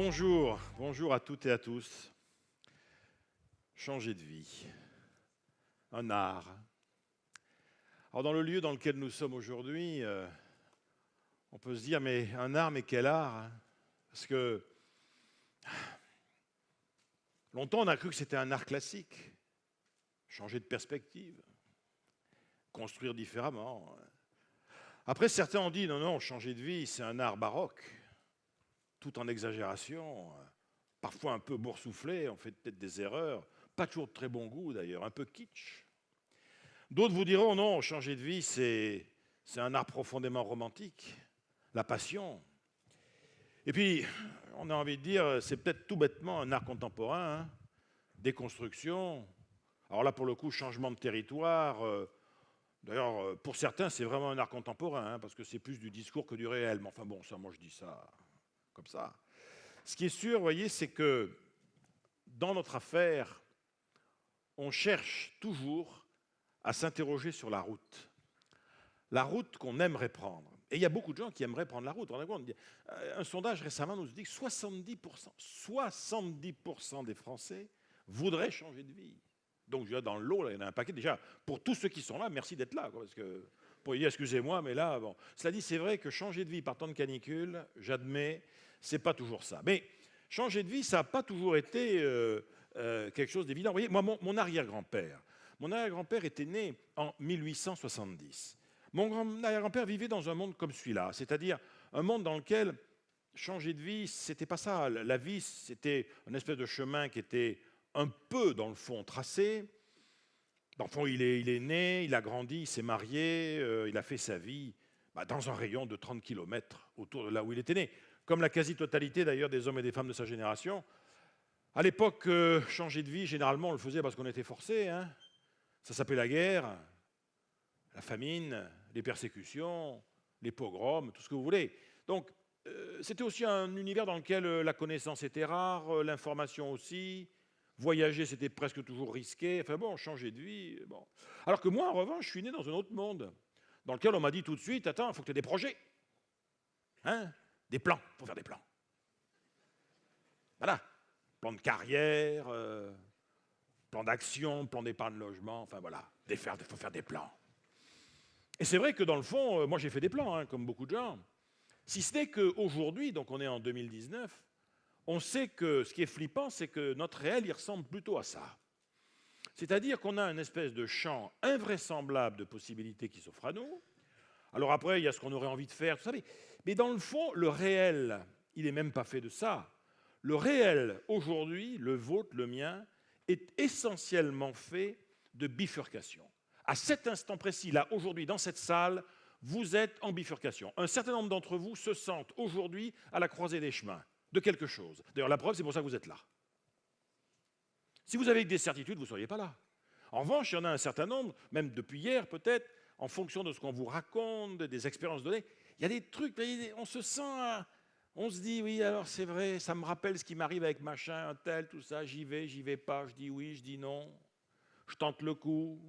Bonjour à toutes et à tous. Changer de vie, un art. Alors dans le lieu dans lequel nous sommes aujourd'hui, on peut se dire, mais un art, mais quel art, hein? Parce que longtemps on a cru que c'était un art classique, changer de perspective, construire différemment. Après certains ont dit, non, changer de vie, c'est un art baroque, tout en exagération, parfois un peu boursouflé, on fait peut-être des erreurs, pas toujours de très bon goût d'ailleurs, un peu kitsch. D'autres vous diront, non, changer de vie, c'est un art profondément romantique, la passion. Et puis, on a envie de dire, c'est peut-être tout bêtement un art contemporain, hein, déconstruction. Alors là, pour le coup, changement de territoire. D'ailleurs, pour certains, c'est vraiment un art contemporain, hein, parce que c'est plus du discours que du réel. Mais enfin bon, ça, moi, je dis ça comme ça. Ce qui est sûr, vous voyez, c'est que dans notre affaire, on cherche toujours à s'interroger sur la route qu'on aimerait prendre. Et il y a beaucoup de gens qui aimeraient prendre la route. Un sondage récemment nous dit que 70% des Français voudraient changer de vie. Donc dans le lot, là, il y en a un paquet. Déjà, pour tous ceux qui sont là, merci d'être là. Parce que, pour dire, excusez-moi, mais là, bon. Cela dit, c'est vrai que changer de vie par temps de canicule, j'admets, c'est pas toujours ça. Mais changer de vie, ça n'a pas toujours été quelque chose d'évident. Vous voyez, moi, mon arrière-grand-père était né en 1870. Mon arrière-grand-père vivait dans un monde comme celui-là, c'est-à-dire un monde dans lequel changer de vie, c'était pas ça. La vie, c'était une espèce de chemin qui était un peu, dans le fond, tracé. Dans le fond, il est né, il a grandi, il s'est marié, il a fait sa vie dans un rayon de 30 km autour de là où il était né. Comme la quasi-totalité, d'ailleurs, des hommes et des femmes de sa génération. À l'époque, changer de vie, généralement, on le faisait parce qu'on était forcé. Hein. Ça s'appelait la guerre, la famine, les persécutions, les pogroms, tout ce que vous voulez. Donc, c'était aussi un univers dans lequel la connaissance était rare, l'information aussi. Voyager, c'était presque toujours risqué. Enfin bon, changer de vie, bon. Alors que moi, en revanche, je suis né dans un autre monde, dans lequel on m'a dit tout de suite, attends, il faut que tu aies des projets. Hein? Des plans, il faut faire des plans. Voilà. Plan de carrière, plan d'action, plan d'épargne logement, enfin voilà. Il faut faire des plans. Et c'est vrai que dans le fond, moi j'ai fait des plans, hein, comme beaucoup de gens. Si ce n'est qu'aujourd'hui, donc on est en 2019, on sait que ce qui est flippant, c'est que notre réel, il ressemble plutôt à ça. C'est-à-dire qu'on a une espèce de champ invraisemblable de possibilités qui s'offrent à nous. Alors après, il y a ce qu'on aurait envie de faire, tout ça. Mais dans le fond, le réel, il n'est même pas fait de ça. Le réel, aujourd'hui, le vôtre, le mien, est essentiellement fait de bifurcation. À cet instant précis, là, aujourd'hui, dans cette salle, vous êtes en bifurcation. Un certain nombre d'entre vous se sentent aujourd'hui à la croisée des chemins de quelque chose. D'ailleurs, la preuve, c'est pour ça que vous êtes là. Si vous avez des certitudes, vous ne seriez pas là. En revanche, il y en a un certain nombre, même depuis hier peut-être, en fonction de ce qu'on vous raconte, des expériences données, il y a des trucs, on se sent, on se dit, oui, alors c'est vrai, ça me rappelle ce qui m'arrive avec machin, un tel, tout ça, j'y vais pas, je dis oui, je dis non, je tente le coup,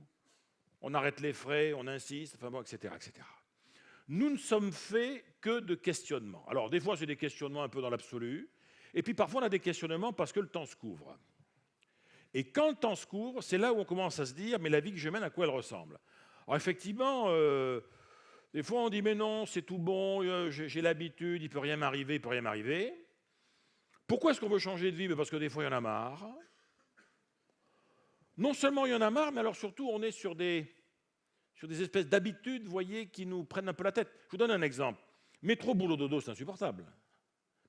on arrête les frais, on insiste, enfin bon, etc., etc. Nous ne sommes faits que de questionnements. Alors, des fois, c'est des questionnements un peu dans l'absolu, et puis parfois, on a des questionnements parce que le temps se couvre. Et quand le temps se couvre, c'est là où on commence à se dire, mais la vie que je mène, à quoi elle ressemble? Alors, effectivement, des fois, on dit, mais non, c'est tout bon, j'ai l'habitude, il ne peut rien m'arriver, il ne peut rien m'arriver. Pourquoi est-ce qu'on veut changer de vie? Parce que des fois, il y en a marre. Non seulement il y en a marre, mais alors surtout, on est sur des espèces d'habitudes, vous voyez, qui nous prennent un peu la tête. Je vous donne un exemple. Métro, boulot, dodo, c'est insupportable.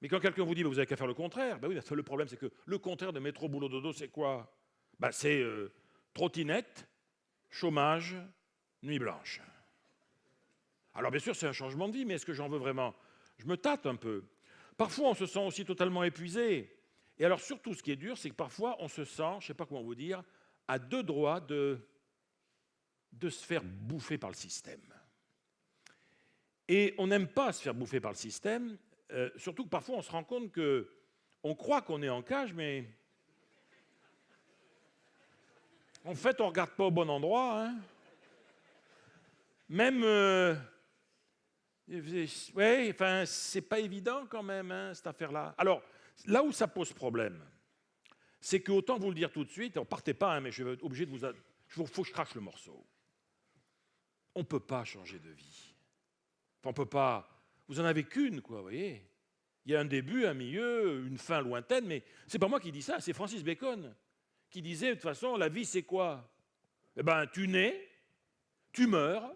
Mais quand quelqu'un vous dit, vous n'avez qu'à faire le contraire, ben oui, le problème, c'est que le contraire de métro, boulot, dodo, c'est quoi? C'est trottinette, chômage, nuit blanche. Alors bien sûr, c'est un changement de vie, mais est-ce que j'en veux vraiment? Je me tâte un peu. Parfois, on se sent aussi totalement épuisé. Et alors surtout, ce qui est dur, c'est que parfois, on se sent, je ne sais pas comment vous dire, à deux droits de se faire bouffer par le système. Et on n'aime pas se faire bouffer par le système, surtout que parfois on se rend compte qu'on croit qu'on est en cage, mais en fait on ne regarde pas au bon endroit. Hein. Même, ouais, enfin, c'est pas évident quand même, hein, cette affaire-là. Alors, Là où ça pose problème, c'est que, autant vous le dire tout de suite, ne partez pas, hein, mais je vais être obligé de vous... Il faut que je crache le morceau. On ne peut pas changer de vie. Enfin, on peut pas... Vous en avez qu'une, quoi, vous voyez. Il y a un début, un milieu, une fin lointaine, mais c'est pas moi qui dis ça, c'est Francis Bacon qui disait, de toute façon, la vie, c'est quoi? Eh bien, tu nais, tu meurs,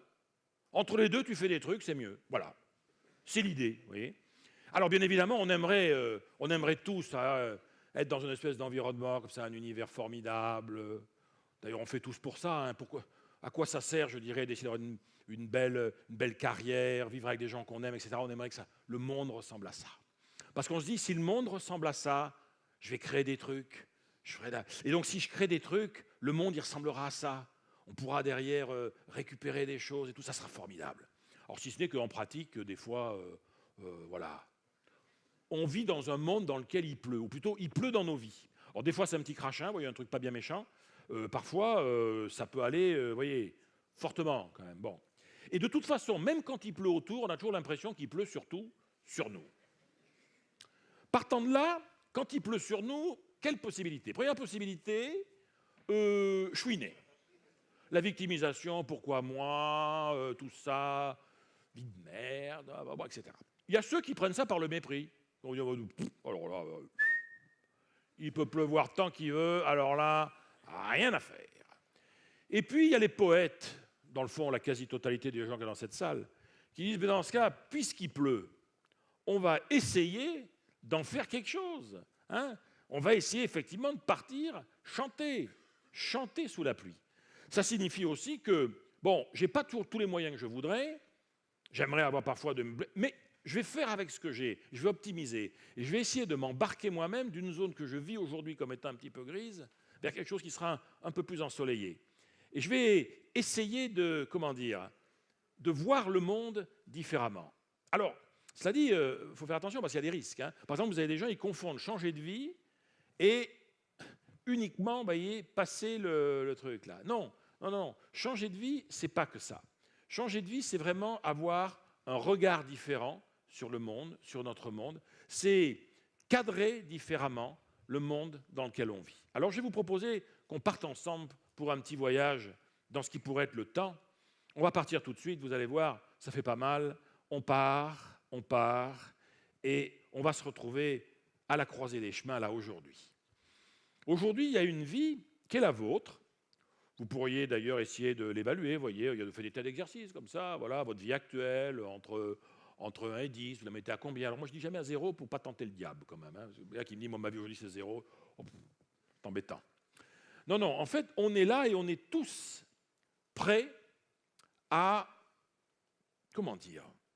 entre les deux, tu fais des trucs, c'est mieux. Voilà. C'est l'idée, vous voyez. Alors, bien évidemment, on aimerait tous être dans une espèce d'environnement, comme ça, un univers formidable. D'ailleurs, on fait tous pour ça. Hein. À quoi ça sert, je dirais, d'essayer d'avoir une belle carrière, vivre avec des gens qu'on aime, etc. On aimerait que le monde ressemble à ça. Parce qu'on se dit, si le monde ressemble à ça, je vais créer des trucs. Et donc, si je crée des trucs, le monde, il ressemblera à ça. On pourra derrière récupérer des choses et tout, ça sera formidable. Alors, si ce n'est qu'en pratique, des fois, voilà. On vit dans un monde dans lequel il pleut, ou plutôt, il pleut dans nos vies. Alors, des fois, c'est un petit crachin, vous voyez, un truc pas bien méchant. Parfois, ça peut aller, vous voyez, fortement, quand même. Bon. Et de toute façon, même quand il pleut autour, on a toujours l'impression qu'il pleut surtout sur nous. Partant de là, quand il pleut sur nous, quelle possibilité? Première possibilité, chouiner. La victimisation, pourquoi moi, tout ça, vie de merde, etc. Il y a ceux qui prennent ça par le mépris. On dit, alors là, il peut pleuvoir tant qu'il veut, alors là, rien à faire. Et puis, il y a les poètes, dans le fond, la quasi-totalité des gens qui sont dans cette salle, qui disent, mais dans ce cas, puisqu'il pleut, on va essayer d'en faire quelque chose. Hein, on va essayer effectivement de partir chanter sous la pluie. Ça signifie aussi que, bon, je n'ai pas toujours tous les moyens que je voudrais, j'aimerais avoir parfois mais je vais faire avec ce que j'ai, je vais optimiser, et je vais essayer de m'embarquer moi-même d'une zone que je vis aujourd'hui comme étant un petit peu grise, vers quelque chose qui sera un peu plus ensoleillé. Et je vais essayer de, de voir le monde différemment. Alors, cela dit, il faut faire attention parce qu'il y a des risques. Hein. Par exemple, vous avez des gens, ils confondent changer de vie et uniquement, voyez, passer le truc là. Non. Changer de vie, c'est pas que ça. Changer de vie, c'est vraiment avoir un regard différent sur le monde, sur notre monde. C'est cadrer différemment le monde dans lequel on vit. Alors, je vais vous proposer qu'on parte ensemble pour un petit voyage dans ce qui pourrait être le temps. On va partir tout de suite, vous allez voir, ça fait pas mal. On part, et on va se retrouver à la croisée des chemins, là, aujourd'hui. Aujourd'hui, il y a une vie qui est la vôtre. Vous pourriez d'ailleurs essayer de l'évaluer, vous voyez, il y a fait des tas d'exercices comme ça, voilà, votre vie actuelle, entre 1 et 10, vous la mettez à combien? Alors moi, je dis jamais à 0 pour ne pas tenter le diable, quand même. Hein. Il y a qui me dit, moi, ma vie aujourd'hui, c'est 0. Oh, c'est embêtant. Non, en fait, on est là et on est tous prêts à,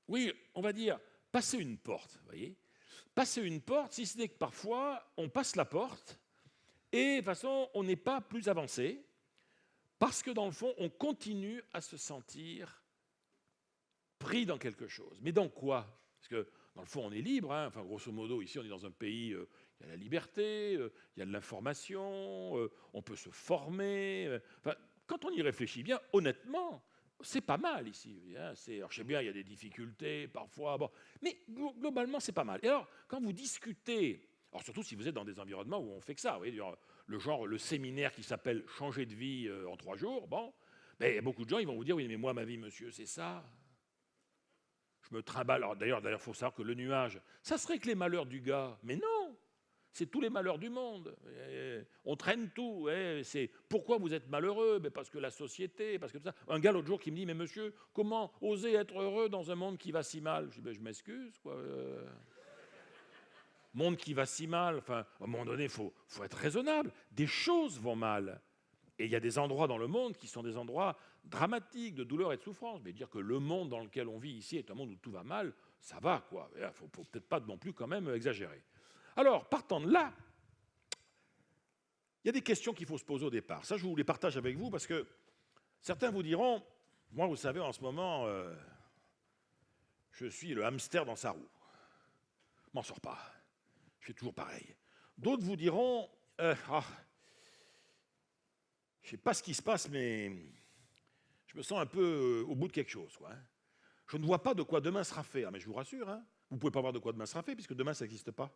oui, on va dire, passer une porte, vous voyez. Passer une porte, si ce n'est que parfois, on passe la porte et de toute façon, on n'est pas plus avancé parce que dans le fond, on continue à se sentir pris dans quelque chose. Mais dans quoi? Parce que dans le fond, on est libre. Hein. Enfin, grosso modo, ici, on est dans un pays, il y a la liberté, il y a de l'information, on peut se former. Enfin, quand on y réfléchit bien, honnêtement, c'est pas mal ici. Hein. Alors, je sais bien, il y a des difficultés parfois, bon, mais globalement, c'est pas mal. Et alors, quand vous discutez, alors surtout si vous êtes dans des environnements où on fait que ça, vous voyez, le séminaire qui s'appelle « Changer de vie en 3 jours », bon, ben, il y a beaucoup de gens, ils vont vous dire « Oui, mais moi, ma vie, monsieur, c'est ça. Je me trimballe. » Alors, d'ailleurs, il faut savoir que le nuage, ça serait que les malheurs du gars. Mais non, c'est tous les malheurs du monde. On traîne tout. C'est pourquoi vous êtes malheureux? Mais parce que la société, parce que tout ça. Un gars l'autre jour qui me dit, mais monsieur, comment oser être heureux dans un monde qui va si mal? Je dis, ben, je m'excuse, quoi. Monde qui va si mal. Enfin, à un moment donné, il faut être raisonnable. Des choses vont mal. Et il y a des endroits dans le monde qui sont des endroits dramatiques, de douleur et de souffrance. Mais dire que le monde dans lequel on vit ici est un monde où tout va mal, ça va, quoi. Il ne faut peut-être pas non plus quand même exagérer. Alors, partant de là, il y a des questions qu'il faut se poser au départ. Ça, je vous les partage avec vous parce que certains vous diront, moi, vous savez, en ce moment, je suis le hamster dans sa roue. Je m'en sors pas. Je fais toujours pareil. D'autres vous diront, je ne sais pas ce qui se passe, mais je me sens un peu au bout de quelque chose, quoi. Je ne vois pas de quoi demain sera fait. Ah, mais je vous rassure, hein, vous ne pouvez pas voir de quoi demain sera fait puisque demain, ça n'existe pas.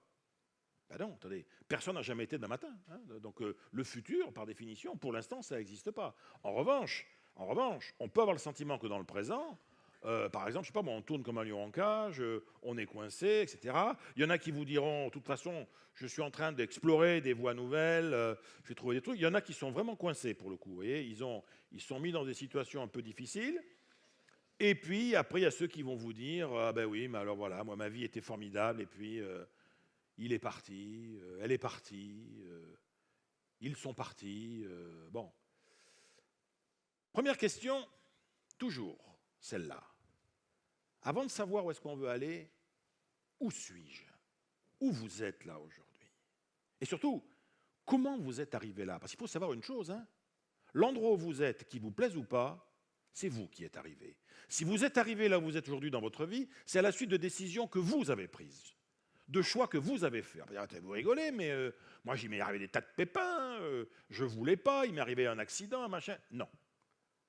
Ben non, attendez, personne n'a jamais été demain matin. Hein. Donc le futur, par définition, pour l'instant, ça n'existe pas. En revanche, on peut avoir le sentiment que dans le présent, par exemple, je sais pas, moi, on tourne comme un lion en cage, on est coincé, etc. Il y en a qui vous diront, de toute façon, je suis en train d'explorer des voies nouvelles, je vais trouver des trucs. Il y en a qui sont vraiment coincés, pour le coup. Vous voyez, ils sont mis dans des situations un peu difficiles. Et puis, après, il y a ceux qui vont vous dire, ah ben oui, mais alors voilà, moi, ma vie était formidable, et puis il est parti, elle est partie, ils sont partis. Bon. Première question, toujours celle-là. Avant de savoir où est-ce qu'on veut aller, où suis-je? Où vous êtes là aujourd'hui? Et surtout, comment vous êtes arrivé là? Parce qu'il faut savoir une chose, hein. L'endroit où vous êtes, qu'il vous plaise ou pas, c'est vous qui êtes arrivé. Si vous êtes arrivé là où vous êtes aujourd'hui dans votre vie, c'est à la suite de décisions que vous avez prises, de choix que vous avez faits. Vous rigolez, mais moi, il m'est arrivé des tas de pépins, je ne voulais pas, il m'est arrivé un accident, un machin. Non.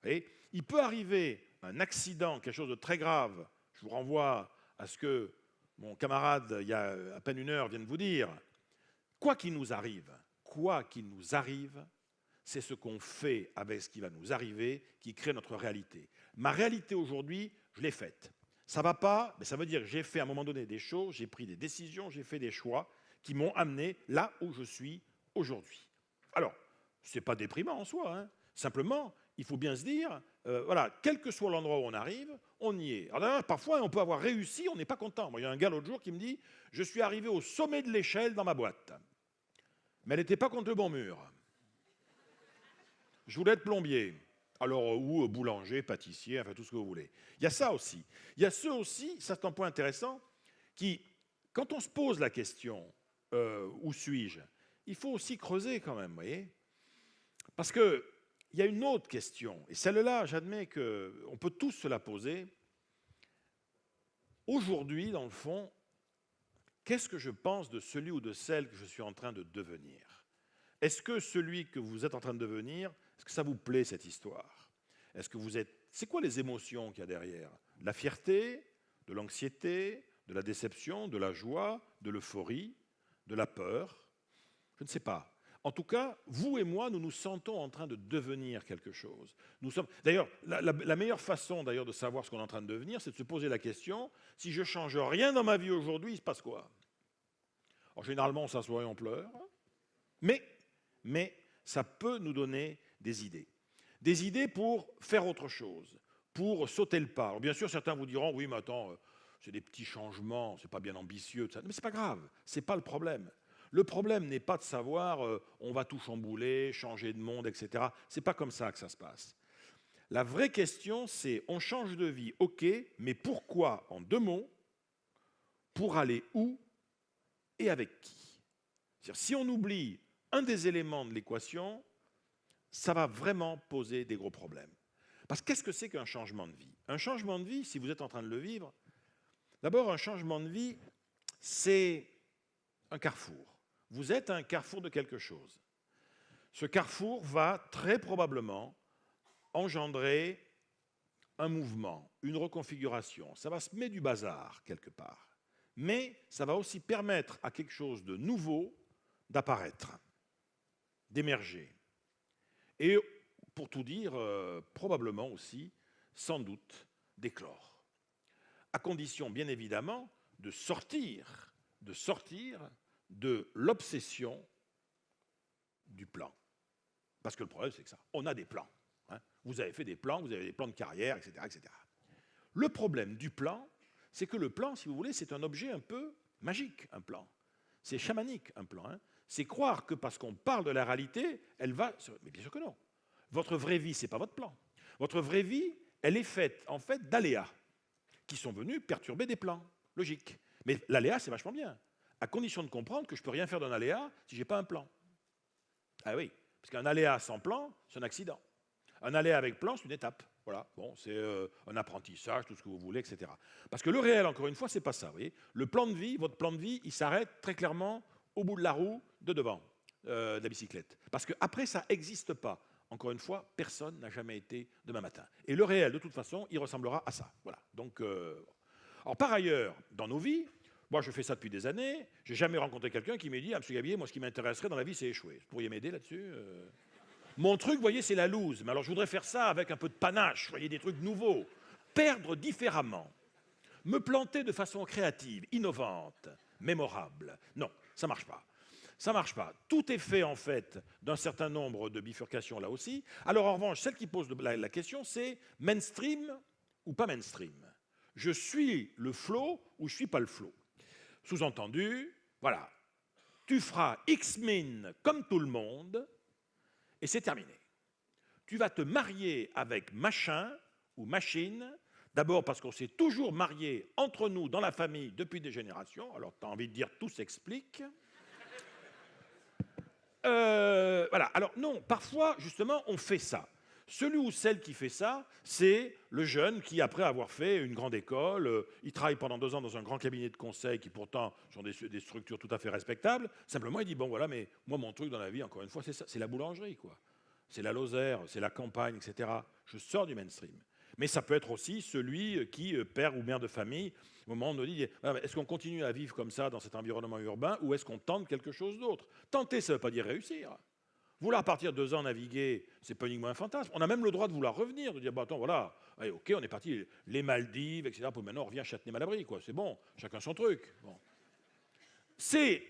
Et il peut arriver un accident, quelque chose de très grave. Je vous renvoie à ce que mon camarade, il y a à peine une heure, vient de vous dire. Quoi qu'il nous arrive, c'est ce qu'on fait avec ce qui va nous arriver qui crée notre réalité. Ma réalité aujourd'hui, je l'ai faite. Ça ne va pas, mais ça veut dire que j'ai fait à un moment donné des choses, j'ai pris des décisions, j'ai fait des choix qui m'ont amené là où je suis aujourd'hui. Alors, ce n'est pas déprimant en soi, hein. Simplement, il faut bien se dire, voilà, quel que soit l'endroit où on arrive, on y est. Alors là, parfois, on peut avoir réussi, on n'est pas content. Moi, il y a un gars l'autre jour qui me dit, je suis arrivé au sommet de l'échelle dans ma boîte, mais elle n'était pas contre le bon mur. Je voulais être plombier. Alors, ou boulanger, pâtissier, enfin tout ce que vous voulez. Il y a ça aussi. Il y a ceux aussi, ça c'est un point intéressant, qui, quand on se pose la question, où suis-je, il faut aussi creuser quand même, vous voyez. Parce qu'il y a une autre question, et celle-là, j'admets qu'on peut tous se la poser. Aujourd'hui, dans le fond, qu'est-ce que je pense de celui ou de celle que je suis en train de devenir? Est-ce que celui que vous êtes en train de devenir, est-ce que ça vous plaît, cette histoire? Est-ce que vous êtes... C'est quoi les émotions qu'il y a derrière? De la fierté, de l'anxiété, de la déception, de la joie, de l'euphorie, de la peur? Je ne sais pas. En tout cas, vous et moi, nous nous sentons en train de devenir quelque chose. D'ailleurs, la meilleure façon d'ailleurs de savoir ce qu'on est en train de devenir, c'est de se poser la question, si je ne change rien dans ma vie aujourd'hui, il se passe quoi? Alors, généralement, on s'assoit et on pleure, mais ça peut nous donner des idées. Des idées pour faire autre chose, pour sauter le pas. Alors, bien sûr, certains vous diront, oui, mais attends, c'est des petits changements, c'est pas bien ambitieux, ça. Mais c'est pas grave, c'est pas le problème. Le problème n'est pas de savoir, on va tout chambouler, changer de monde, etc. C'est pas comme ça que ça se passe. La vraie question, c'est, on change de vie, ok, mais pourquoi, en 2 mots, pour aller où et avec qui? C'est-à-dire, si on oublie un des éléments de l'équation, ça va vraiment poser des gros problèmes. Parce que qu'est-ce que c'est qu'un changement de vie? Un changement de vie, si vous êtes en train de le vivre, d'abord, un changement de vie, c'est un carrefour. Vous êtes à un carrefour de quelque chose. Ce carrefour va très probablement engendrer un mouvement, une reconfiguration. Ça va semer du bazar quelque part. Mais ça va aussi permettre à quelque chose de nouveau d'apparaître, d'émerger. Et pour tout dire, probablement aussi, sans doute, d'éclore. À condition, bien évidemment, de sortir de l'obsession du plan. Parce que le problème, c'est que ça, on a des plans. Hein. Vous avez fait des plans, vous avez des plans de carrière, etc., etc. Le problème du plan, c'est que le plan, si vous voulez, c'est un objet un peu magique, un plan. C'est chamanique, un plan. Hein. C'est croire que parce qu'on parle de la réalité, elle va... Mais bien sûr que non. Votre vraie vie, ce n'est pas votre plan. Votre vraie vie, elle est faite, en fait, d'aléas qui sont venus perturber des plans. Logique. Mais l'aléa, c'est vachement bien, à condition de comprendre que je ne peux rien faire d'un aléa si je n'ai pas un plan. Ah oui, parce qu'un aléa sans plan, c'est un accident. Un aléa avec plan, c'est une étape. Voilà, bon, c'est un apprentissage, tout ce que vous voulez, etc. Parce que le réel, encore une fois, c'est pas ça. Vous voyez, le plan de vie, votre plan de vie, il s'arrête très clairement au bout de la roue de devant de la bicyclette. Parce qu'après, ça n'existe pas. Encore une fois, personne n'a jamais été demain matin. Et le réel, de toute façon, il ressemblera à ça. Voilà. Donc, alors, par ailleurs, dans nos vies, Moi, je fais ça depuis des années. J'ai jamais rencontré quelqu'un qui m'ait dit « Ah, monsieur Gabillet, moi, ce qui m'intéresserait dans la vie, c'est échouer. Vous pourriez m'aider là-dessus ?» Mon truc, vous voyez, c'est la loose. Mais alors, je voudrais faire ça avec un peu de panache, vous voyez, des trucs nouveaux. Perdre différemment. Me planter de façon créative, innovante, mémorable. Non, ça marche pas. Ça marche pas. Tout est fait, en fait, d'un certain nombre de bifurcations, là aussi. Alors, en revanche, celle qui pose la question, c'est mainstream ou pas mainstream. Je suis le flow ou je suis pas le flow. Sous-entendu, voilà, tu feras X-Min comme tout le monde, et c'est terminé. Tu vas te marier avec machin ou machine, d'abord parce qu'on s'est toujours marié entre nous, dans la famille, depuis des générations, alors tu as envie de dire tout s'explique. Voilà, alors non, parfois, justement, on fait ça. Celui ou celle qui fait ça, c'est le jeune qui, après avoir fait une grande école, il travaille pendant 2 ans dans un grand cabinet de conseil qui, pourtant, sont des structures tout à fait respectables. Simplement, il dit, bon, voilà, mais moi, mon truc dans la vie, encore une fois, c'est ça, c'est la boulangerie, quoi. C'est la Lozère, c'est la campagne, etc. Je sors du mainstream. Mais ça peut être aussi celui qui, père ou mère de famille, au moment où on nous dit, est-ce qu'on continue à vivre comme ça dans cet environnement urbain ou est-ce qu'on tente quelque chose d'autre? Tenter, ça ne veut pas dire réussir. Vouloir partir 2 ans naviguer, c'est pas uniquement un fantasme. On a même le droit de vouloir revenir, de dire, bah, attends, voilà, allez, ok, on est parti, les Maldives, etc. Puis maintenant, on revient à Châtenay-Malabry, quoi. C'est bon, chacun son truc. Bon. C'est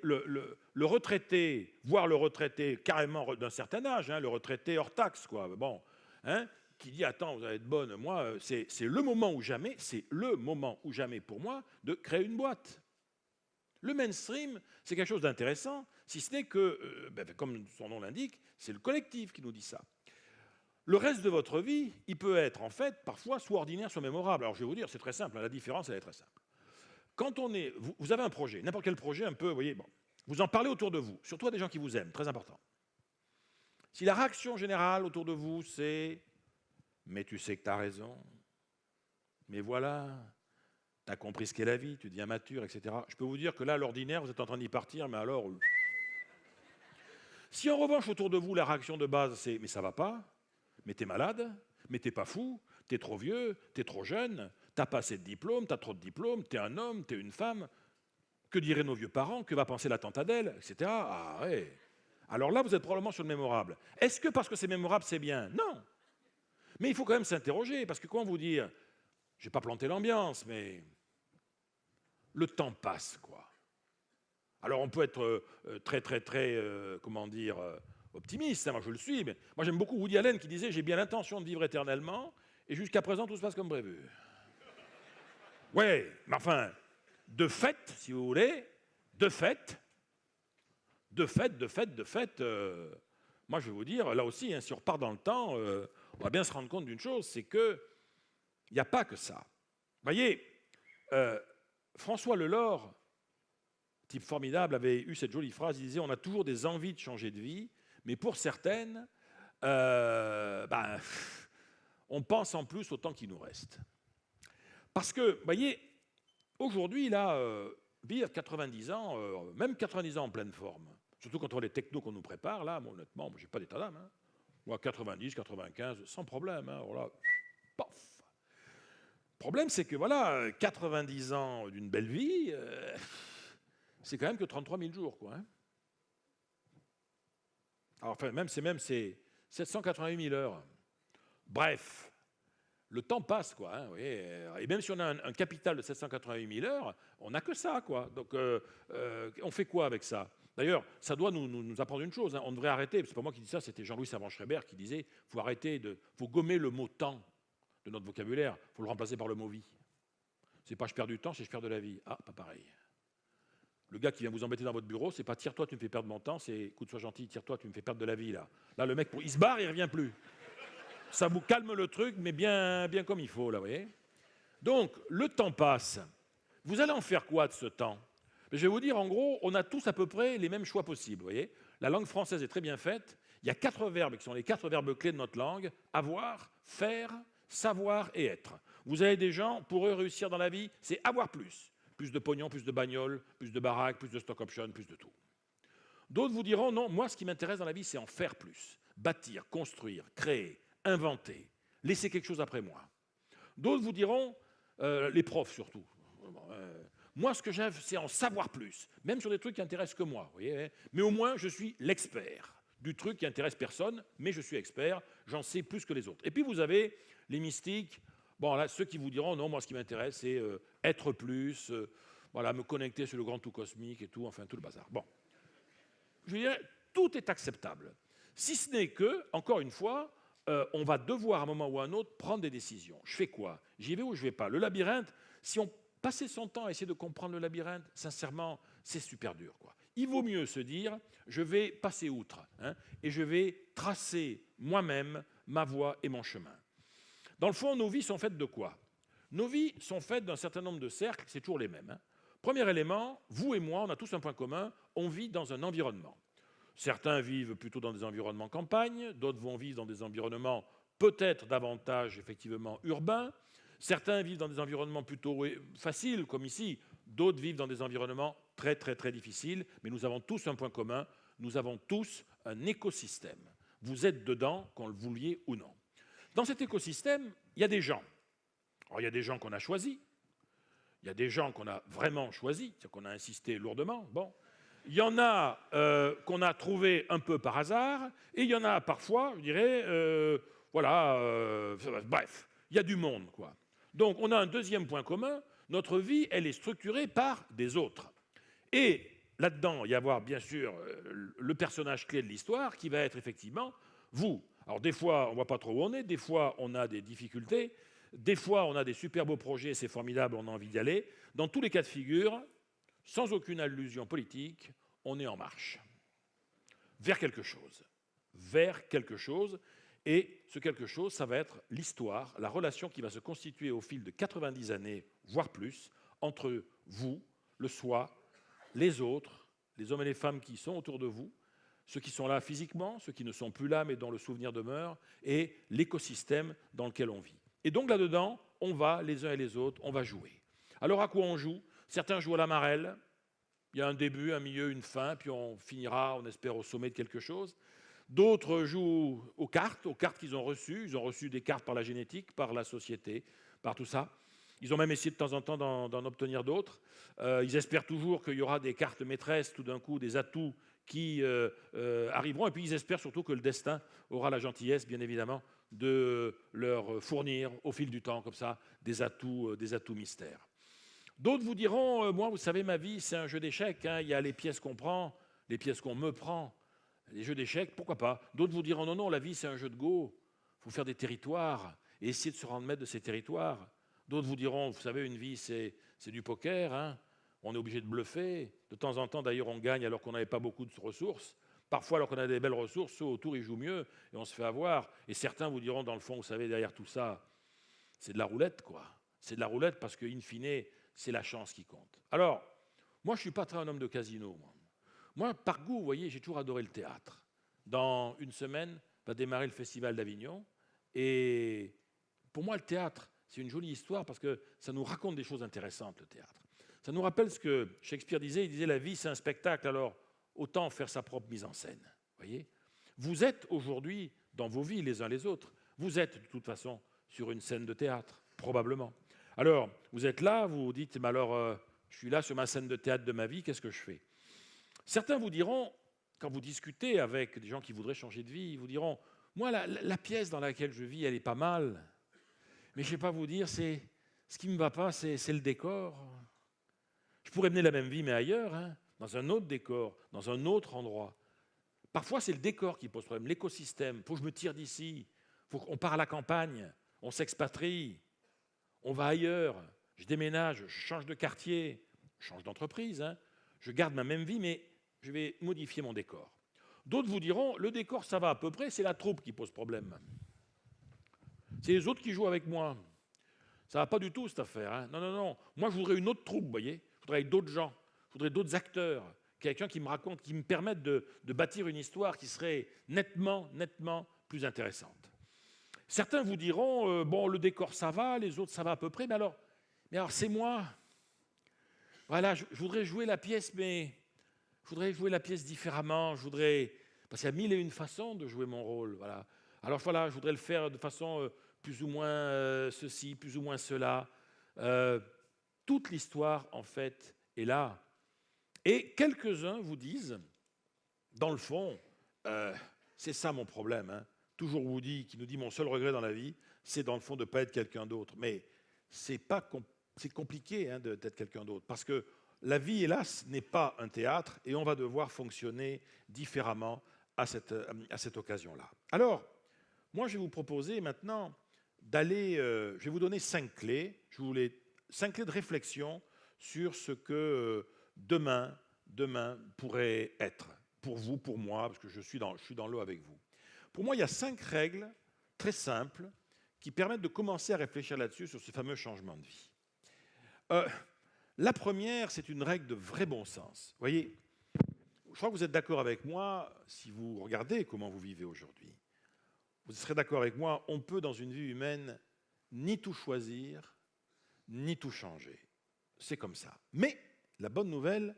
le retraité, voire le retraité carrément d'un certain âge, hein, le retraité hors taxe, quoi. Bon, hein, qui dit, attends, vous allez être bonne, moi, c'est le moment ou jamais, c'est le moment ou jamais pour moi de créer une boîte. Le mainstream, c'est quelque chose d'intéressant, si ce n'est que, comme son nom l'indique, c'est le collectif qui nous dit ça. Le reste de votre vie, il peut être en fait parfois soit ordinaire, soit mémorable. Alors je vais vous dire, c'est très simple, la différence elle est très simple. Quand on est, vous avez un projet, n'importe quel projet un peu, vous voyez, bon, vous en parlez autour de vous, surtout à des gens qui vous aiment, très important. Si la réaction générale autour de vous, c'est « mais tu sais que tu as raison, mais voilà », tu as compris ce qu'est la vie, tu deviens mature, etc. Je peux vous dire que là, l'ordinaire, vous êtes en train d'y partir, mais alors... Si en revanche, autour de vous, la réaction de base, c'est « mais ça va pas, mais t'es malade, mais t'es pas fou, t'es trop vieux, t'es trop jeune, t'as pas assez de diplômes, t'as trop de diplômes, t'es un homme, t'es une femme, que diraient nos vieux parents, que va penser la tante Adèle, etc. » Ah ouais. Alors là, vous êtes probablement sur le mémorable. Est-ce que parce que c'est mémorable, c'est bien? Non. Mais il faut quand même s'interroger, parce que comment vous dire, je vais pas planter l'ambiance, mais le temps passe, quoi. Alors on peut être très, comment dire, optimiste, hein, moi je le suis, mais moi j'aime beaucoup Woody Allen qui disait « j'ai bien l'intention de vivre éternellement, et jusqu'à présent tout se passe comme prévu ». Ouais, mais enfin, de fait, si vous voulez, de fait, moi je vais vous dire, là aussi, hein, si on repart dans le temps, on va bien se rendre compte d'une chose, c'est qu'il n'y a pas que ça. Vous voyez, François Lelore, type formidable, avait eu cette jolie phrase, il disait « on a toujours des envies de changer de vie, mais pour certaines, on pense en plus au temps qui nous reste ». Parce que, vous voyez, aujourd'hui, là, vivre 90 ans, même 90 ans en pleine forme, surtout quand on voit les technos qu'on nous prépare, là, moi, honnêtement, je n'ai pas d'état d'âme. Hein. Moi, 90, 95, sans problème. Hein, alors là, paf. Le problème, c'est que, voilà, 90 ans d'une belle vie, c'est quand même que 33 000 jours, quoi. Hein. Alors, enfin, c'est 788 000 heures. Bref. Le temps passe, quoi. Hein, oui. Et même si on a un capital de 788 000 heures, on n'a que ça, quoi. Donc, on fait quoi avec ça? D'ailleurs, ça doit nous apprendre une chose. Hein. On devrait arrêter, c'est pas moi qui dis ça, c'était Jean-Louis Savant-Schreiber qui disait faut arrêter faut gommer le mot temps de notre vocabulaire, il faut le remplacer par le mot vie. C'est pas je perds du temps, c'est je perds de la vie. Ah, pas pareil. Le gars qui vient vous embêter dans votre bureau, c'est pas tire-toi, tu me fais perdre mon temps, c'est écoute, sois gentil, tire-toi, tu me fais perdre de la vie, là. Là, le mec, il se barre, il revient plus. Ça vous calme le truc, mais bien comme il faut, là, vous voyez. Donc, le temps passe. Vous allez en faire quoi de ce temps? Je vais vous dire, en gros, on a tous à peu près les mêmes choix possibles, vous voyez. La langue française est très bien faite. Il y a 4 verbes qui sont les 4 verbes clés de notre langue. Avoir, faire, savoir et être. Vous avez des gens, pour eux, réussir dans la vie, c'est avoir plus. Plus de pognon, plus de bagnole, plus de baraques, plus de stock option, plus de tout. D'autres vous diront, non, moi, ce qui m'intéresse dans la vie, c'est en faire plus. Bâtir, construire, créer, inventer, laisser quelque chose après moi. D'autres vous diront, les profs surtout, Moi, ce que j'aime, c'est en savoir plus, même sur des trucs qui intéressent que moi. Vous voyez, hein. Mais au moins, je suis l'expert du truc qui intéresse personne, mais je suis expert, j'en sais plus que les autres. Et puis, vous avez les mystiques, bon, là, ceux qui vous diront, non, moi, ce qui m'intéresse, c'est être plus, voilà, me connecter sur le grand tout cosmique et tout, enfin, tout le bazar. Bon, je veux dire, tout est acceptable. Si ce n'est que, encore une fois, on va devoir à un moment ou à un autre prendre des décisions. Je fais quoi? J'y vais ou je ne vais pas? Le labyrinthe, si on passait son temps à essayer de comprendre le labyrinthe, sincèrement, c'est super dur, quoi. Il vaut mieux se dire, je vais passer outre, hein, et je vais tracer moi-même ma voie et mon chemin. Dans le fond, nos vies sont faites de quoi? Nos vies sont faites d'un certain nombre de cercles, c'est toujours les mêmes, hein. Premier élément, vous et moi, on a tous un point commun, on vit dans un environnement. Certains vivent plutôt dans des environnements campagne, d'autres vont vivre dans des environnements peut-être davantage effectivement urbains. Certains vivent dans des environnements plutôt faciles, comme ici. D'autres vivent dans des environnements très, très, très difficiles. Mais nous avons tous un point commun. Nous avons tous un écosystème. Vous êtes dedans, qu'on le vouliez ou non. Dans cet écosystème, il y a des gens. Alors, il y a des gens qu'on a choisis. Il y a des gens qu'on a vraiment choisis, c'est-à-dire qu'on a insisté lourdement. Bon. Il y en a qu'on a trouvé un peu par hasard, et il y en a parfois, je dirais, bref, il y a du monde, quoi. Donc on a un deuxième point commun, notre vie, elle est structurée par des autres. Et là-dedans, il y a avoir bien sûr le personnage clé de l'histoire qui va être effectivement vous. Alors des fois, on ne voit pas trop où on est, des fois on a des difficultés, des fois on a des super beaux projets, c'est formidable, on a envie d'y aller. Dans tous les cas de figure, sans aucune allusion politique, on est en marche vers quelque chose. Vers quelque chose. Et ce quelque chose, ça va être l'histoire, la relation qui va se constituer au fil de 90 années, voire plus, entre vous, le soi, les autres, les hommes et les femmes qui sont autour de vous, ceux qui sont là physiquement, ceux qui ne sont plus là mais dont le souvenir demeure, et l'écosystème dans lequel on vit. Et donc là-dedans, on va, les uns et les autres, on va jouer. Alors à quoi on joue? Certains jouent à la marelle. Il y a un début, un milieu, une fin, puis on finira, on espère, au sommet de quelque chose. D'autres jouent aux cartes qu'ils ont reçues. Ils ont reçu des cartes par la génétique, par la société, par tout ça. Ils ont même essayé de temps en temps d'en obtenir d'autres. Ils espèrent toujours qu'il y aura des cartes maîtresses, tout d'un coup, des atouts qui arriveront. Et puis ils espèrent surtout que le destin aura la gentillesse, bien évidemment, de leur fournir, au fil du temps, comme ça, des atouts mystères. D'autres vous diront, moi, vous savez, ma vie, c'est un jeu d'échecs. Hein. Il y a les pièces qu'on prend, les pièces qu'on me prend. Les jeux d'échecs, pourquoi pas? D'autres vous diront, non, non, la vie, c'est un jeu de Go. Il faut faire des territoires et essayer de se rendre maître de ces territoires. D'autres vous diront, vous savez, une vie, c'est du poker. Hein. On est obligé de bluffer. De temps en temps, d'ailleurs, on gagne alors qu'on n'avait pas beaucoup de ressources. Parfois, alors qu'on a des belles ressources, ceux autour, ils jouent mieux et on se fait avoir. Et certains vous diront, dans le fond, vous savez, derrière tout ça, c'est de la roulette, quoi. C'est de la roulette parce qu'in fine, c'est la chance qui compte. Alors, moi, je ne suis pas très un homme de casino. Moi, par goût, vous voyez, j'ai toujours adoré le théâtre. Dans une semaine, va démarrer le Festival d'Avignon. Et pour moi, le théâtre, c'est une jolie histoire parce que ça nous raconte des choses intéressantes, le théâtre. Ça nous rappelle ce que Shakespeare disait. Il disait, la vie, c'est un spectacle, alors autant faire sa propre mise en scène. Voyez, vous êtes aujourd'hui, dans vos vies les uns les autres, vous êtes de toute façon sur une scène de théâtre, probablement. Alors, vous êtes là, vous vous dites, mais alors, je suis là sur ma scène de théâtre de ma vie, qu'est-ce que je fais? Certains vous diront, quand vous discutez avec des gens qui voudraient changer de vie, ils vous diront, moi, la pièce dans laquelle je vis, elle est pas mal, mais je ne vais pas vous dire, ce qui ne me va pas, c'est le décor. Je pourrais mener la même vie, mais ailleurs, hein, dans un autre décor, dans un autre endroit. Parfois, c'est le décor qui pose problème, l'écosystème. Il faut que je me tire d'ici, il faut qu'on part à la campagne, on s'expatrie. On va ailleurs, je déménage, je change de quartier, je change d'entreprise, hein. Je garde ma même vie, mais je vais modifier mon décor. D'autres vous diront, le décor, ça va à peu près, c'est la troupe qui pose problème. C'est les autres qui jouent avec moi. Ça ne va pas du tout, cette affaire. Hein. Non, non, non. Moi, je voudrais une autre troupe, vous voyez. Je voudrais avec d'autres gens, je voudrais d'autres acteurs, quelqu'un qui me raconte, qui me permette de bâtir une histoire qui serait nettement plus intéressante. Certains vous diront, bon, le décor, ça va, les autres, ça va à peu près, mais alors c'est moi. Voilà, je voudrais jouer la pièce, mais je voudrais jouer la pièce différemment. Parce qu'il y a mille et une façons de jouer mon rôle. Voilà. Alors voilà, je voudrais le faire de façon plus ou moins ceci, plus ou moins cela. Toute l'histoire, en fait, est là. Et quelques-uns vous disent, dans le fond, euh, c'est ça mon problème. Hein. Toujours Woody qui nous dit mon seul regret dans la vie, c'est dans le fond de ne pas être quelqu'un d'autre. Mais c'est compliqué hein, d'être quelqu'un d'autre. Parce que la vie, hélas, n'est pas un théâtre et on va devoir fonctionner différemment à cette occasion-là. Alors, moi, je vais vous proposer maintenant d'aller. Je vais vous donner 5 clés. 5 clés de réflexion sur ce que demain pourrait être. Pour vous, pour moi, parce que je suis dans l'eau avec vous. Pour moi, il y a 5 règles très simples qui permettent de commencer à réfléchir là-dessus, sur ce fameux changement de vie. La première, c'est une règle de vrai bon sens. Vous voyez, je crois que vous êtes d'accord avec moi, si vous regardez comment vous vivez aujourd'hui. Vous serez d'accord avec moi, on peut dans une vie humaine ni tout choisir, ni tout changer. C'est comme ça. Mais la bonne nouvelle,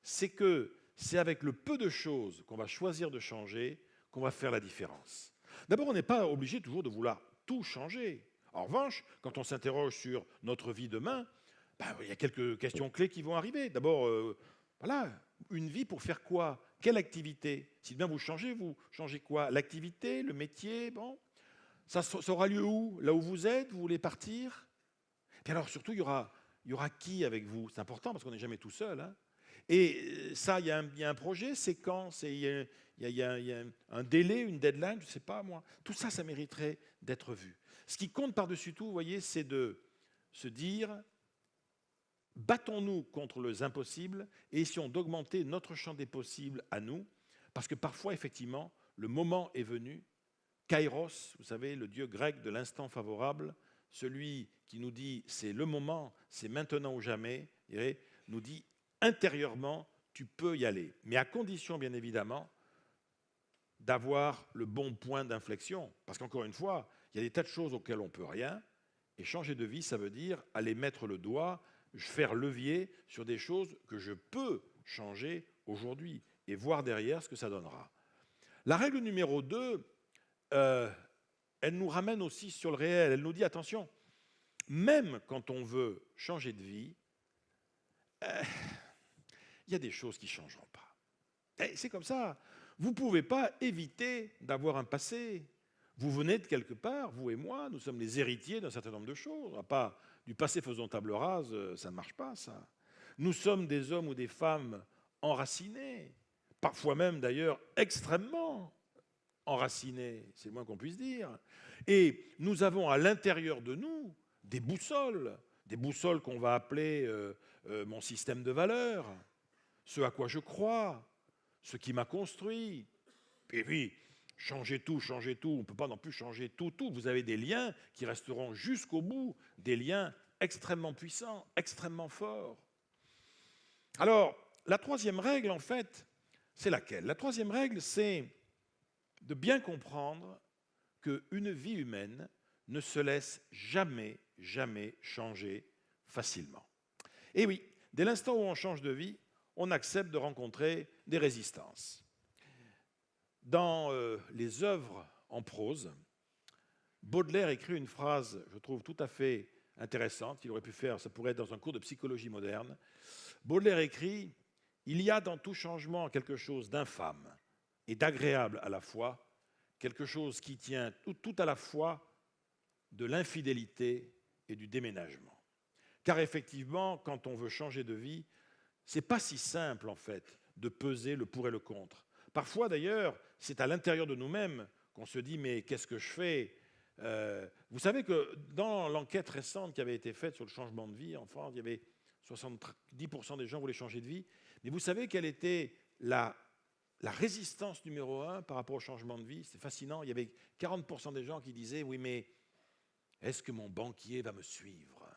c'est que c'est avec le peu de choses qu'on va choisir de changer qu'on va faire la différence. D'abord, on n'est pas obligé toujours de vouloir tout changer. En revanche, quand on s'interroge sur notre vie demain, il y a quelques questions clés qui vont arriver. D'abord, voilà, une vie pour faire quoi? Quelle activité? Si demain vous changez quoi? L'activité, le métier, bon. Ça aura lieu où? Là où vous êtes? Vous voulez partir? Et alors surtout, il y aura qui avec vous? C'est important parce qu'on n'est jamais tout seul. Hein. Et ça, il y a un projet, c'est quand? Il y a un délai, une deadline, je ne sais pas moi. Tout ça, ça mériterait d'être vu. Ce qui compte par-dessus tout, vous voyez, c'est de se dire, battons-nous contre les impossibles et essayons d'augmenter notre champ des possibles à nous, parce que parfois, effectivement, le moment est venu. Kairos, vous savez, le dieu grec de l'instant favorable, celui qui nous dit c'est le moment, c'est maintenant ou jamais, nous dit intérieurement, tu peux y aller. Mais à condition, bien évidemment, d'avoir le bon point d'inflexion. Parce qu'encore une fois, il y a des tas de choses auxquelles on ne peut rien. Et changer de vie, ça veut dire aller mettre le doigt, faire levier sur des choses que je peux changer aujourd'hui et voir derrière ce que ça donnera. La règle numéro 2, elle nous ramène aussi sur le réel. Elle nous dit, attention, même quand on veut changer de vie, il y a des choses qui ne changeront pas. Et c'est comme ça. Vous ne pouvez pas éviter d'avoir un passé. Vous venez de quelque part, vous et moi, nous sommes les héritiers d'un certain nombre de choses. Pas du passé faisons table rase, ça ne marche pas, ça. Nous sommes des hommes ou des femmes enracinés, parfois même d'ailleurs extrêmement enracinés, c'est le moins qu'on puisse dire. Et nous avons à l'intérieur de nous des boussoles qu'on va appeler mon système de valeurs, ce à quoi je crois, ce qui m'a construit. Et puis, changer tout, on ne peut pas non plus changer tout. Vous avez des liens qui resteront jusqu'au bout, des liens extrêmement puissants, extrêmement forts. Alors, la troisième règle, en fait, c'est laquelle? La troisième règle, c'est de bien comprendre qu'une vie humaine ne se laisse jamais changer facilement. Et oui, dès l'instant où on change de vie, on accepte de rencontrer des résistances. Dans les œuvres en prose, Baudelaire écrit une phrase, je trouve, tout à fait intéressante, qu'il aurait pu faire, ça pourrait être dans un cours de psychologie moderne. Baudelaire écrit « Il y a dans tout changement quelque chose d'infâme et d'agréable à la fois, quelque chose qui tient tout à la fois de l'infidélité et du déménagement. » Car effectivement, quand on veut changer de vie, c'est pas si simple en fait de peser le pour et le contre. Parfois d'ailleurs, c'est à l'intérieur de nous-mêmes qu'on se dit mais qu'est-ce que je fais? Vous savez que dans l'enquête récente qui avait été faite sur le changement de vie en France, il y avait 70% des gens voulaient changer de vie. Mais vous savez quelle était la résistance numéro 1 par rapport au changement de vie? C'est fascinant. Il y avait 40% des gens qui disaient oui mais est-ce que mon banquier va me suivre?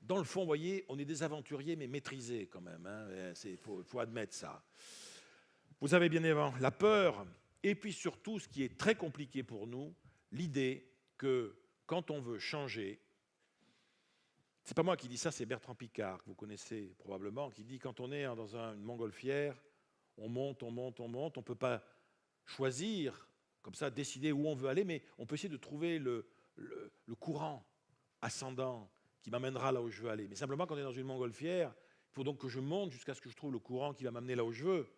Dans le fond, vous voyez, on est des aventuriers, mais maîtrisés quand même. Il faut admettre ça. Vous avez bien évidemment la peur, et puis surtout, ce qui est très compliqué pour nous, l'idée que quand on veut changer, c'est pas moi qui dis ça, c'est Bertrand Piccard, que vous connaissez probablement, qui dit quand on est dans une montgolfière, on monte, on ne peut pas choisir, comme ça, décider où on veut aller, mais on peut essayer de trouver le courant ascendant qui m'amènera là où je veux aller. Mais simplement, quand on est dans une montgolfière, il faut donc que je monte jusqu'à ce que je trouve le courant qui va m'amener là où je veux.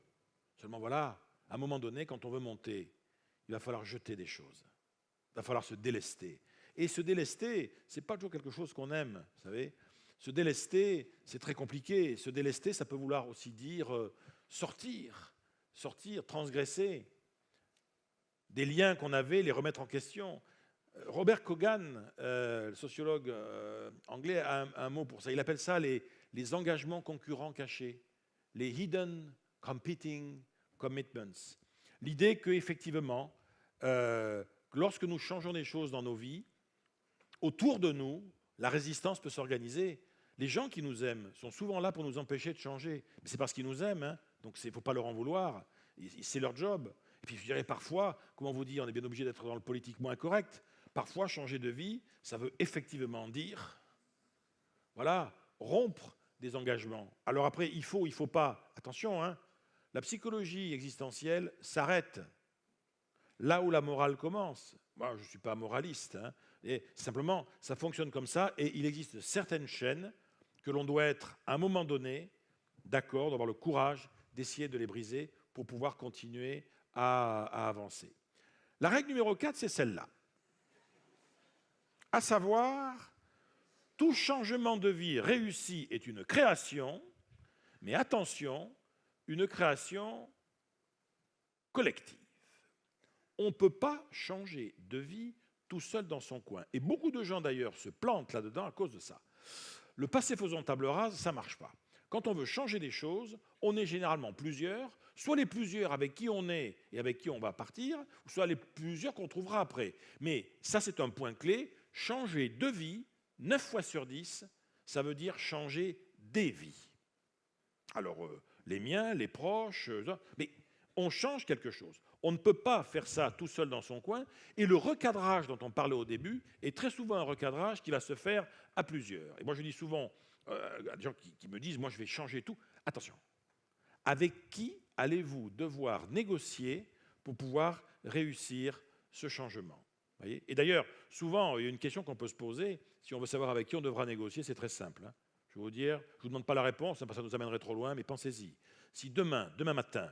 Seulement voilà, à un moment donné, quand on veut monter, il va falloir jeter des choses. Il va falloir se délester. Et se délester, ce n'est pas toujours quelque chose qu'on aime, vous savez. Se délester, c'est très compliqué. Se délester, ça peut vouloir aussi dire sortir, transgresser. Des liens qu'on avait, les remettre en question. Robert Cogan, le sociologue anglais, a un mot pour ça. Il appelle ça les engagements concurrents cachés, les hidden competing commitments. L'idée qu'effectivement, lorsque nous changeons des choses dans nos vies, autour de nous, la résistance peut s'organiser. Les gens qui nous aiment sont souvent là pour nous empêcher de changer. Mais c'est parce qu'ils nous aiment, hein, donc il ne faut pas leur en vouloir. C'est leur job. Et puis je dirais parfois, comment vous dire, on est bien obligé d'être dans le politiquement incorrect. Parfois, changer de vie, ça veut effectivement dire, voilà, rompre des engagements. Alors après, il faut pas. Attention, hein, la psychologie existentielle s'arrête là où la morale commence. Moi, je ne suis pas moraliste, hein, et simplement, ça fonctionne comme ça, et il existe certaines chaînes que l'on doit être, à un moment donné, d'accord, d'avoir le courage d'essayer de les briser pour pouvoir continuer à avancer. La règle numéro 4, c'est celle-là. À savoir, tout changement de vie réussi est une création, mais attention, une création collective. On ne peut pas changer de vie tout seul dans son coin. Et beaucoup de gens, d'ailleurs, se plantent là-dedans à cause de ça. Le passé faisant table rase, ça ne marche pas. Quand on veut changer des choses, on est généralement plusieurs, soit les plusieurs avec qui on est et avec qui on va partir, soit les plusieurs qu'on trouvera après. Mais ça, c'est un point clé. Changer de vie, 9 fois sur 10, ça veut dire changer des vies. Alors, les miens, les proches, mais on change quelque chose. On ne peut pas faire ça tout seul dans son coin. Et le recadrage dont on parlait au début est très souvent un recadrage qui va se faire à plusieurs. Et moi, je dis souvent à des gens qui me disent « moi, je vais changer tout ». Attention, avec qui allez-vous devoir négocier pour pouvoir réussir ce changement ? Voyez ? Et d'ailleurs, souvent, il y a une question qu'on peut se poser. Si on veut savoir avec qui on devra négocier, c'est très simple. Hein. Je vais vous dire, je ne vous demande pas la réponse, parce que ça nous amènerait trop loin, mais pensez-y. Si demain matin,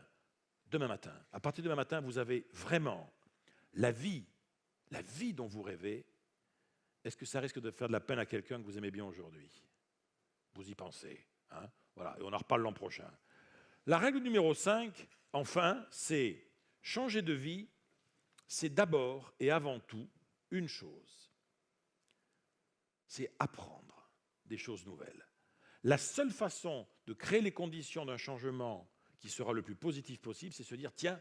à partir de demain matin, vous avez vraiment la vie dont vous rêvez, est-ce que ça risque de faire de la peine à quelqu'un que vous aimez bien aujourd'hui ? Vous y pensez. Hein ? Voilà, et on en reparle l'an prochain. La règle numéro 5, enfin, c'est changer de vie, c'est d'abord et avant tout une chose. C'est apprendre des choses nouvelles. La seule façon de créer les conditions d'un changement qui sera le plus positif possible, c'est se dire, tiens,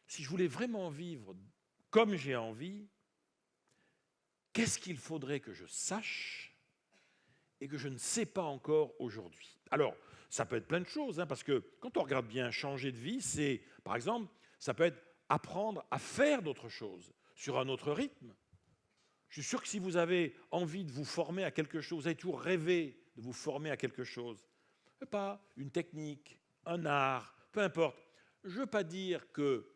si je voulais vraiment vivre comme j'ai envie, qu'est-ce qu'il faudrait que je sache et que je ne sais pas encore aujourd'hui ? Alors, ça peut être plein de choses, hein, parce que quand on regarde bien changer de vie, c'est, par exemple, ça peut être apprendre à faire d'autres choses, sur un autre rythme. Je suis sûr que si vous avez envie de vous former à quelque chose, vous avez toujours rêvé de vous former à quelque chose, pas une technique, un art, peu importe. Je ne veux pas dire que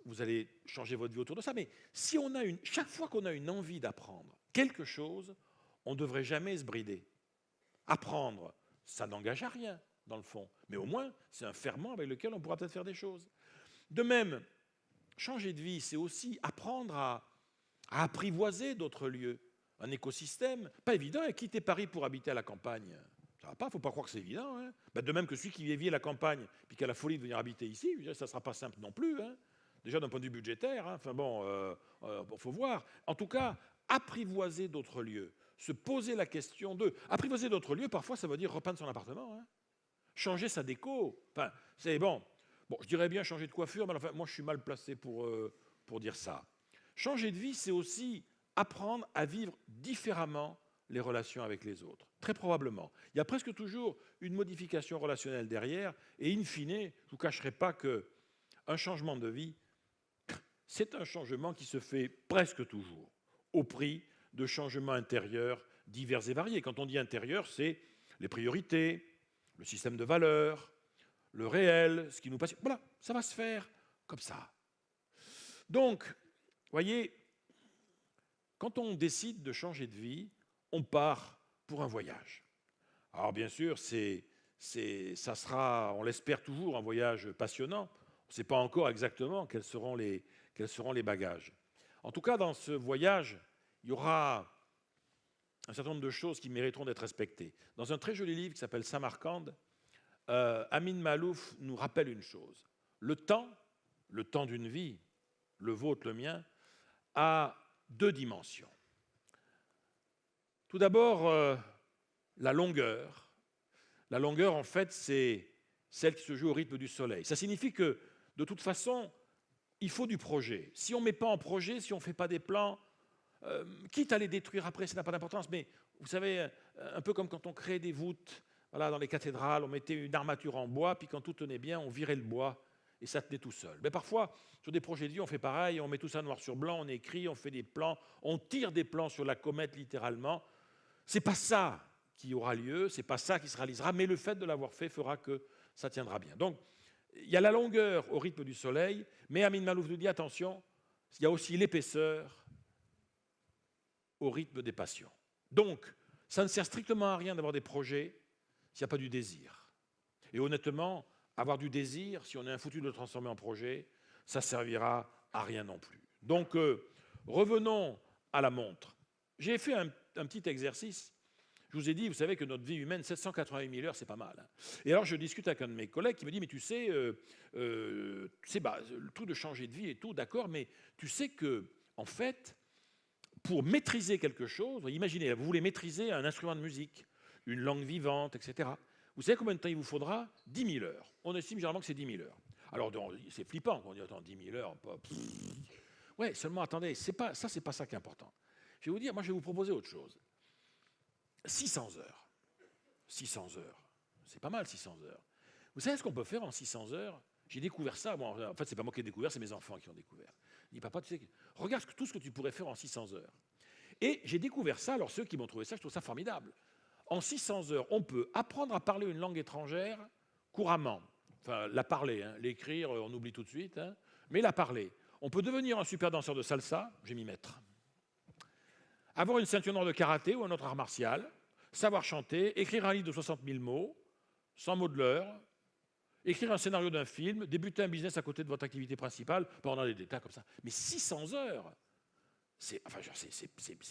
vous allez changer votre vie autour de ça, mais si on a chaque fois qu'on a une envie d'apprendre quelque chose, on ne devrait jamais se brider. Apprendre, ça n'engage à rien, dans le fond, mais au moins, c'est un ferment avec lequel on pourra peut-être faire des choses. De même, changer de vie, c'est aussi apprendre à apprivoiser d'autres lieux, un écosystème. Pas évident, hein, quitter Paris pour habiter à la campagne. Ça va pas, il ne faut pas croire que c'est évident. Hein. De même que celui qui vit à la campagne puis qui a la folie de venir habiter ici, ça ne sera pas simple non plus. Hein. Déjà d'un point de vue budgétaire, hein. Enfin bon, faut voir. En tout cas, apprivoiser d'autres lieux, se poser la question de... Apprivoiser d'autres lieux, parfois, ça veut dire repeindre son appartement. Hein. Changer sa déco. Enfin, c'est bon. Bon, je dirais bien changer de coiffure, mais enfin, moi, je suis mal placé pour dire ça. Changer de vie, c'est aussi apprendre à vivre différemment les relations avec les autres. Très probablement. Il y a presque toujours une modification relationnelle derrière, et in fine, je ne vous cacherai pas qu'un changement de vie, c'est un changement qui se fait presque toujours au prix de changements intérieurs divers et variés. Quand on dit intérieur, c'est les priorités, le système de valeurs, le réel, ce qui nous passionne. Voilà, ça va se faire comme ça. Donc, voyez, quand on décide de changer de vie, on part pour un voyage. Alors bien sûr, ça sera, on l'espère toujours, un voyage passionnant. On ne sait pas encore exactement quels seront les bagages. En tout cas, dans ce voyage, il y aura un certain nombre de choses qui mériteront d'être respectées. Dans un très joli livre qui s'appelle Samarcande, Amin Maalouf nous rappelle une chose. Le temps d'une vie, le vôtre, le mien, a deux dimensions. Tout d'abord, la longueur. La longueur, en fait, c'est celle qui se joue au rythme du soleil. Ça signifie que, de toute façon, il faut du projet. Si on ne met pas en projet, si on ne fait pas des plans, quitte à les détruire après, ça n'a pas d'importance. Mais vous savez, un peu comme quand on crée des voûtes, voilà, dans les cathédrales, on mettait une armature en bois, puis quand tout tenait bien, on virait le bois, et ça tenait tout seul. Mais parfois, sur des projets de vie, on fait pareil, on met tout ça noir sur blanc, on écrit, on fait des plans, on tire des plans sur la comète, littéralement. Ce n'est pas ça qui aura lieu, ce n'est pas ça qui se réalisera, mais le fait de l'avoir fait fera que ça tiendra bien. Donc, il y a la longueur au rythme du soleil, mais Amin Maalouf nous dit, attention, il y a aussi l'épaisseur au rythme des passions. Donc, ça ne sert strictement à rien d'avoir des projets s'il n'y a pas du désir. Et honnêtement, avoir du désir, si on est un foutu de le transformer en projet, ça ne servira à rien non plus. Donc, revenons à la montre. J'ai fait un petit exercice. Je vous ai dit, vous savez que notre vie humaine, 788 000 heures, c'est pas mal. Hein. Et alors, je discute avec un de mes collègues qui me dit, mais tu sais, le tout de changer de vie et tout, d'accord, mais tu sais que, en fait, pour maîtriser quelque chose, imaginez, vous voulez maîtriser un instrument de musique, une langue vivante, etc. Vous savez combien de temps il vous faudra? 10 000 heures. On estime généralement que c'est 10 000 heures. Alors, c'est flippant quand on dit, attends, 10 000 heures, ouais, seulement, attendez, c'est pas ça qui est important. Je vais vous dire, moi, je vais vous proposer autre chose. 600 heures. 600 heures. C'est pas mal, 600 heures. Vous savez ce qu'on peut faire en 600 heures? J'ai découvert ça. Bon, en fait, c'est pas moi qui ai découvert, c'est mes enfants qui ont découvert. Je dis, papa, tu sais, regarde tout ce que tu pourrais faire en 600 heures. Et j'ai découvert ça. Alors, ceux qui m'ont trouvé ça, je trouve ça formidable. En 600 heures, on peut apprendre à parler une langue étrangère couramment. Enfin, la parler, hein. L'écrire, on oublie tout de suite. Hein. Mais la parler. On peut devenir un super danseur de salsa, je vais m'y mettre. Avoir une ceinture noire de karaté ou un autre art martial, savoir chanter, écrire un livre de 60 000 mots, 100 mots de l'heure, écrire un scénario d'un film, débuter un business à côté de votre activité principale, pendant des détails comme ça. Mais 600 heures, c'est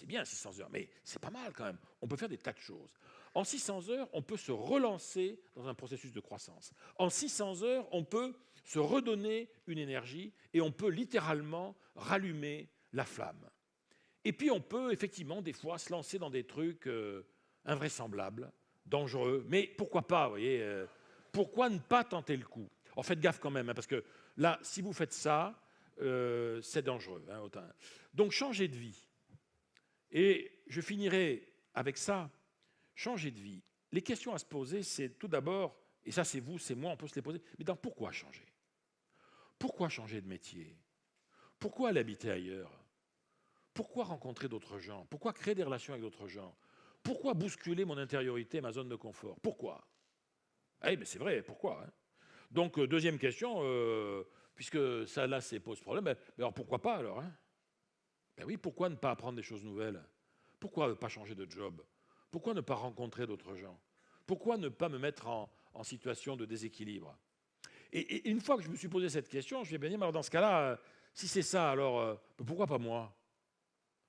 bien 600 heures, mais c'est pas mal quand même. On peut faire des tas de choses. En 600 heures, on peut se relancer dans un processus de croissance. En 600 heures, on peut se redonner une énergie et on peut littéralement rallumer la flamme. Et puis on peut effectivement des fois se lancer dans des trucs invraisemblables, dangereux, mais pourquoi pas, vous voyez, pourquoi ne pas tenter le coup? En faites gaffe quand même, hein, parce que là, si vous faites ça, c'est dangereux. Hein, autant. Donc changer de vie. Et je finirai avec ça, changer de vie. Les questions à se poser, c'est tout d'abord, et ça c'est vous, c'est moi, on peut se les poser, mais dans pourquoi changer? Pourquoi changer de métier? Pourquoi aller habiter ailleurs? Pourquoi rencontrer d'autres gens? Pourquoi créer des relations avec d'autres gens? Pourquoi bousculer mon intériorité, ma zone de confort? Pourquoi? Eh bien, c'est vrai, pourquoi hein? Donc, deuxième question, puisque ça, là, ça pose problème, mais alors pourquoi pas, alors hein? Ben oui, pourquoi ne pas apprendre des choses nouvelles? Pourquoi ne pas changer de job? Pourquoi ne pas rencontrer d'autres gens? Pourquoi ne pas me mettre en situation de déséquilibre? Et une fois que je me suis posé cette question, je vais bien dire, mais alors dans ce cas-là, si c'est ça, alors pourquoi pas moi?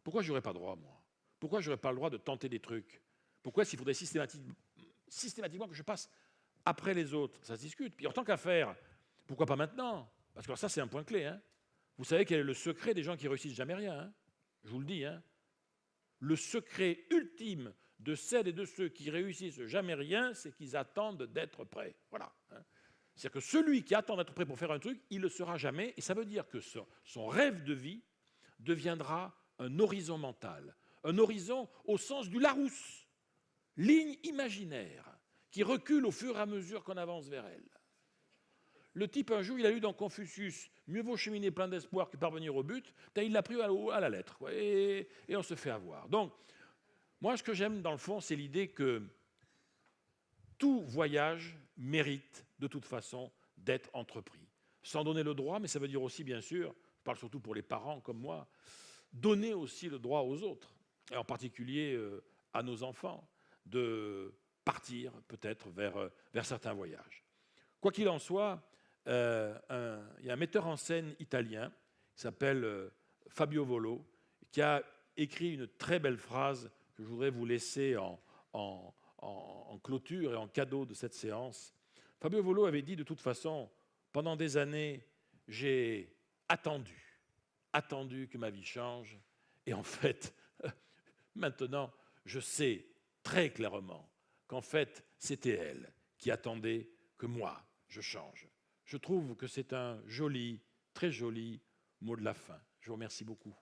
Pourquoi je n'aurais pas droit, moi? Pourquoi je n'aurais pas le droit de tenter des trucs? Pourquoi est-ce qu'il faudrait systématiquement que je passe après les autres? Ça se discute. Puis en tant qu'affaire, pourquoi pas maintenant? Parce que ça, c'est un point clé. Hein. Vous savez quel est le secret des gens qui réussissent jamais rien? Hein, je vous le dis. Hein. Le secret ultime de celles et de ceux qui réussissent jamais rien, c'est qu'ils attendent d'être prêts. Voilà. Hein. C'est-à-dire que celui qui attend d'être prêt pour faire un truc, il ne le sera jamais. Et ça veut dire que son rêve de vie deviendra un horizon mental, un horizon au sens du Larousse, ligne imaginaire qui recule au fur et à mesure qu'on avance vers elle. Le type, un jour, il a lu dans Confucius, mieux vaut cheminer plein d'espoir que parvenir au but, il l'a pris à la lettre, quoi, et on se fait avoir. Donc, moi, ce que j'aime, dans le fond, c'est l'idée que tout voyage mérite, de toute façon, d'être entrepris. Sans donner le droit, mais ça veut dire aussi, bien sûr, je parle surtout pour les parents comme moi, donner aussi le droit aux autres, et en particulier à nos enfants, de partir peut-être vers certains voyages. Quoi qu'il en soit, il y a un metteur en scène italien qui s'appelle Fabio Volo, qui a écrit une très belle phrase que je voudrais vous laisser en clôture et en cadeau de cette séance. Fabio Volo avait dit de toute façon, pendant des années, j'ai attendu que ma vie change, et en fait, maintenant, je sais très clairement qu'en fait, c'était elle qui attendait que moi, je change. Je trouve que c'est un joli, très joli mot de la fin. Je vous remercie beaucoup.